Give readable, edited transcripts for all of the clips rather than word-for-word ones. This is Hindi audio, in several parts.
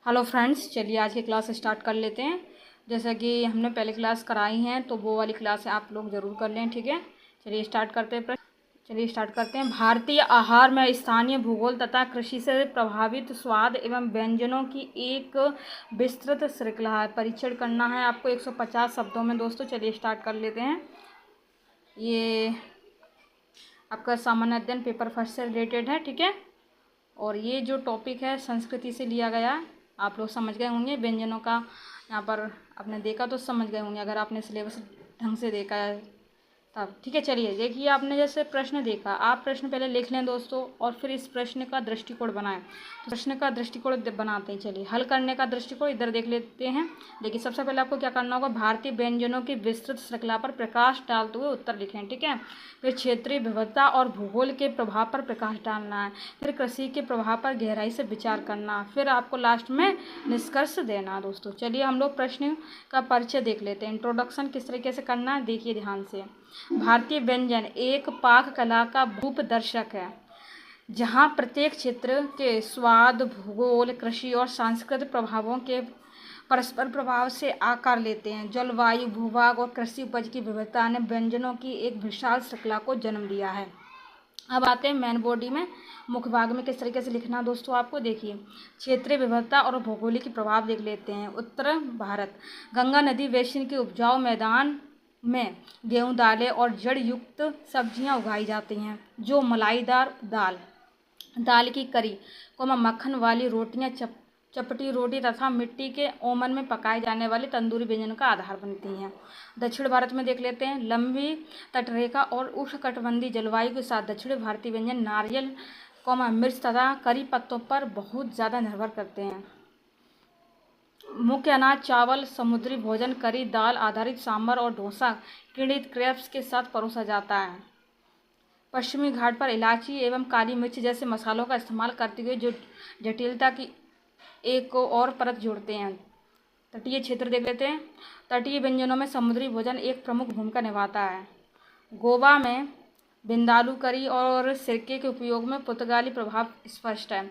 हेलो फ्रेंड्स, चलिए आज की क्लास स्टार्ट कर लेते हैं। जैसा कि हमने पहले क्लास कराई हैं तो वो वाली क्लास आप लोग ज़रूर कर लें, ठीक है। चलिए स्टार्ट करते हैं। भारतीय आहार में स्थानीय भूगोल तथा कृषि से प्रभावित स्वाद एवं व्यंजनों की एक विस्तृत श्रृंखला है। परीक्षण करना है आपको 150 शब्दों में दोस्तों। चलिए स्टार्ट कर लेते हैं। ये आपका सामान्य अध्ययन पेपर फर्स्ट से रिलेटेड है, ठीक है। और ये जो टॉपिक है संस्कृति से लिया गया है। आप लोग समझ गए होंगे व्यंजनों का, यहाँ पर आपने देखा तो समझ गए होंगे अगर आपने सिलेबस ढंग से देखा है तब, ठीक है। चलिए देखिए, आपने जैसे प्रश्न देखा, आप प्रश्न पहले लिख लें दोस्तों और फिर इस प्रश्न का दृष्टिकोण बनाएं। तो प्रश्न का दृष्टिकोण बनाते हैं। चलिए हल करने का दृष्टिकोण इधर देख लेते हैं। देखिए सबसे पहले आपको क्या करना होगा, भारतीय व्यंजनों की विस्तृत श्रृंखला पर प्रकाश डालते हुए उत्तर लिखें, ठीक है। फिर क्षेत्रीय विविधता और भूगोल के प्रभाव पर प्रकाश डालना है। फिर कृषि के प्रभाव पर गहराई से विचार करना। फिर आपको लास्ट में निष्कर्ष देना दोस्तों। चलिए हम लोग प्रश्न का परिचय देख लेते हैं। इंट्रोडक्शन किस तरीके से करना है देखिए ध्यान से। भारतीय व्यंजन एक पाक कला का रूप दर्शक है जहाँ प्रत्येक क्षेत्र के स्वाद, भूगोल, कृषि और सांस्कृतिक प्रभावों के परस्पर प्रभाव से आकार लेते हैं। जलवायु, भूभाग और कृषि उपज की विविधता ने व्यंजनों की एक विशाल श्रृंखला को जन्म दिया है। अब आते हैं मेन बॉडी में, मुख्य भाग में किस तरीके से लिखना दोस्तों आपको। देखिए क्षेत्रीय विविधता और भौगोलिक प्रभाव देख लेते हैं। उत्तर भारत, गंगा नदी बेसिन के उपजाऊ मैदान में गेहूं, दालें और जड़ युक्त सब्जियां उगाई जाती हैं जो मलाईदार दाल की करी मक्खन वाली रोटियां, चपटी रोटी तथा मिट्टी के ओवन में पकाए जाने वाले तंदूरी व्यंजन का आधार बनती हैं। दक्षिण भारत में देख लेते हैं। लंबी तटरेखा और उष्णकटिबंधीय जलवायु के साथ दक्षिण भारतीय व्यंजन नारियल, मिर्च तथा करी पत्तों पर बहुत ज़्यादा निर्भर करते हैं। मुख्य अनाज चावल, समुद्री भोजन करी दाल आधारित सांभर और डोसा किणित क्रैब्स के साथ परोसा जाता है। पश्चिमी घाट पर इलायची एवं काली मिर्च जैसे मसालों का इस्तेमाल करते हुए जो जटिलता की एक और परत जोड़ते हैं। तटीय क्षेत्र देख लेते हैं। तटीय व्यंजनों में समुद्री भोजन एक प्रमुख भूमिका निभाता है। गोवा में बिंदालू करी और सिरके के उपयोग में पुर्तगाली प्रभाव स्पष्ट है।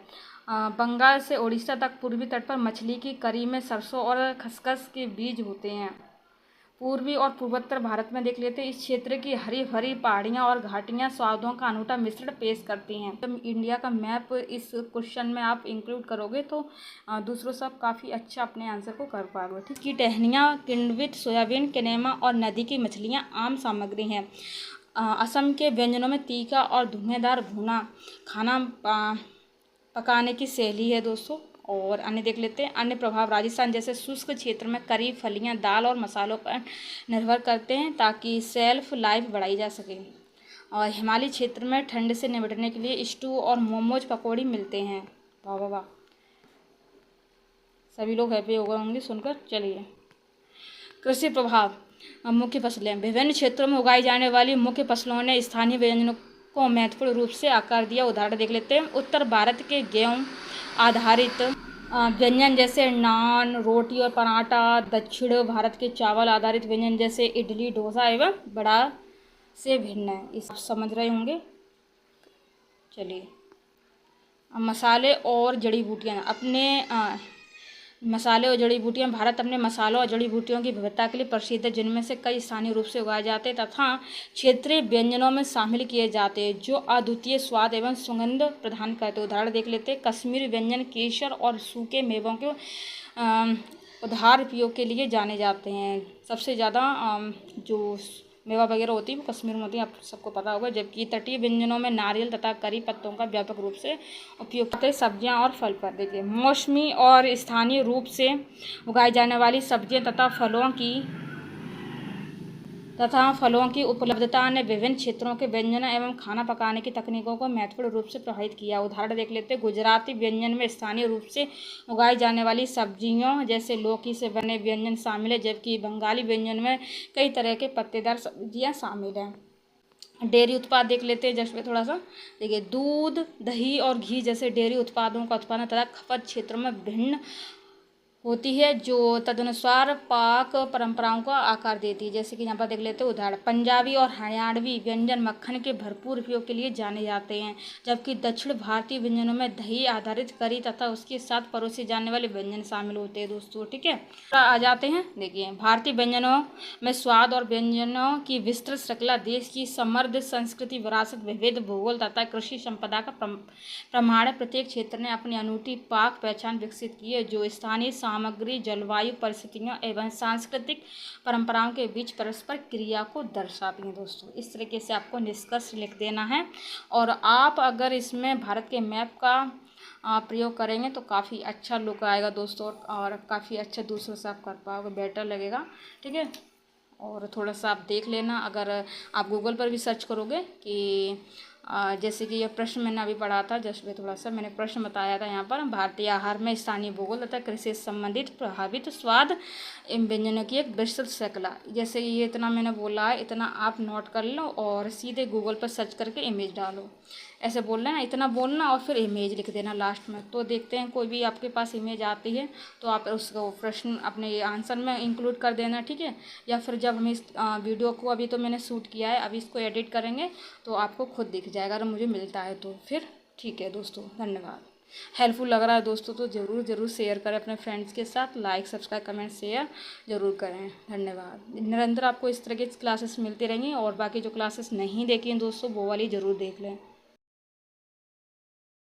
बंगाल से उड़ीसा तक पूर्वी तट पर मछली की करी में सरसों और खसखस के बीज होते हैं। पूर्वी और पूर्वोत्तर भारत में देख लेते हैं। इस क्षेत्र की हरी भरी पहाड़ियाँ और घाटियाँ स्वादों का अनूठा मिश्रण पेश करती हैं। तो इंडिया का मैप इस क्वेश्चन में आप इंक्लूड करोगे तो दूसरों सब काफ़ी अच्छा अपने आंसर को कर पाओगे, ठीक। की टहनियाँ, किण्वित, सोयाबीन, किनेमा और नदी की मछलियाँ आम सामग्री हैं। असम के व्यंजनों में तीखा और धुआंधार भुना खाना पकाने की शैली है दोस्तों। और अन्य देख लेते हैं। अन्य प्रभाव राजस्थान जैसे शुष्क क्षेत्र में करी, फलियां, दाल और मसालों पर निर्भर करते हैं ताकि सेल्फ लाइफ बढ़ाई जा सके। और हिमालय क्षेत्र में ठंड से निपटने के लिए स्टू और मोमोज पकौड़ी मिलते हैं। वाह वाह वाह, सभी लोग हैप्पी हो गए होंगे सुनकर। चलिए कृषि प्रभाव। मुख्य फसलें। विभिन्न क्षेत्रों में उगाई जाने वाली मुख्य फसलों ने स्थानीय व्यंजनों को महत्वपूर्ण रूप से आकार दिया। उदाहरण देख लेते हैं। उत्तर भारत के गेहूं आधारित व्यंजन जैसे नान, रोटी और पराठा। दक्षिण भारत के चावल आधारित व्यंजन जैसे इडली, डोसा एवं बड़ा से भिन्न है। इस समझ रहे होंगे। चलिए मसाले और जड़ी बूटियाँ। मसाले और जड़ी बूटियाँ। भारत अपने मसालों और जड़ी बूटियों की विविधता के लिए प्रसिद्ध है जिनमें से कई स्थानीय रूप से उगाए जाते हैं तथा क्षेत्रीय व्यंजनों में शामिल किए जाते हैं जो अद्वितीय स्वाद एवं सुगंध प्रदान करते हैं। उदाहरण देख लेते हैं। कश्मीरी व्यंजन केसर और सूखे मेवों के उदार उपयोग के लिए जाने जाते हैं। सबसे ज़्यादा जो मेवा वगैरह होती है वो कश्मीर में होती है, आप सबको पता होगा। जबकि तटीय व्यंजनों में नारियल तथा करी पत्तों का व्यापक रूप से उपयोग करते हैं। सब्जियां और फल पर देखिए। मौसमी और स्थानीय रूप से उगाई जाने वाली सब्जियां तथा फलों की उपलब्धता ने विभिन्न क्षेत्रों के व्यंजन एवं खाना पकाने की तकनीकों को महत्वपूर्ण रूप से प्रभावित किया। उदाहरण देख लेते हैं। गुजराती व्यंजन में स्थानीय रूप से उगाई जाने वाली सब्जियों जैसे लौकी से बने व्यंजन शामिल है, जबकि बंगाली व्यंजन में कई तरह के पत्तेदार सब्जियां शामिल हैं। डेयरी उत्पाद देख लेते हैं। जैसे थोड़ा सा देखिए। दूध, दही और घी जैसे डेयरी उत्पादों का उत्पादन तथा खपत क्षेत्रों में भिन्न होती है जो तदनुसार पाक परंपराओं को आकार देती है। जैसे कि यहाँ पर देख लेते हैं उदाहरण, पंजाबी और हरियाणवी व्यंजन मक्खन के भरपूर उपयोग के लिए जाने जाते हैं, जबकि दक्षिण भारतीय व्यंजनों में दही आधारित करी तथा उसके साथ परोसे जाने वाले व्यंजन शामिल होते हैं दोस्तों। ठीक है, आ जाते हैं, देखिए भारतीय व्यंजनों में स्वाद और व्यंजनों की विस्तृत श्रृंखला देश की समृद्ध संस्कृति, विरासत, विविध भूगोल तथा कृषि संपदा का प्रमाण। प्रत्येक क्षेत्र ने अपनी अनूठी पाक पहचान विकसित की है, जो स्थानीय सामग्री, जलवायु परिस्थितियों एवं सांस्कृतिक परंपराओं के बीच परस्पर क्रिया को दर्शाती हैं दोस्तों। इस तरीके से आपको निष्कर्ष लिख देना है, और आप अगर इसमें भारत के मैप का प्रयोग करेंगे तो काफ़ी अच्छा लुक आएगा दोस्तों, और काफ़ी अच्छा दूसरों से आप कर पाओगे, बेटर लगेगा। ठीक है, और थोड़ा सा आप देख लेना, अगर आप गूगल पर भी सर्च करोगे कि जैसे कि यह प्रश्न मैंने अभी पढ़ा था, जस्ट में थोड़ा सा मैंने प्रश्न बताया था यहाँ पर, भारतीय आहार में स्थानीय भूगोल तथा कृषि से संबंधित प्रभावित स्वाद इन व्यंजनों की एक विस्तृत श्रृंखला। जैसे ये इतना मैंने बोला है, इतना आप नोट कर लो और सीधे गूगल पर सर्च करके इमेज डालो। ऐसे बोलना है ना, इतना बोलना और फिर इमेज लिख देना लास्ट में। तो देखते हैं कोई भी आपके पास इमेज आती है तो आप उसको प्रश्न अपने आंसर में इंक्लूड कर देना। ठीक है, या फिर जब हम इस वीडियो को, अभी तो मैंने शूट किया है, अभी इसको एडिट करेंगे तो आपको खुद दिख जाएगा, अगर मुझे मिलता है तो फिर। ठीक है दोस्तों, धन्यवाद। हेल्पफुल लग रहा है दोस्तों तो ज़रूर शेयर करें अपने फ्रेंड्स के साथ, लाइक सब्सक्राइब कमेंट शेयर ज़रूर करें। धन्यवाद। निरंतर आपको इस तरह की क्लासेस मिलती रहेंगी, और बाकी जो क्लासेस नहीं देखी हैं दोस्तों वो वाली ज़रूर देख लें।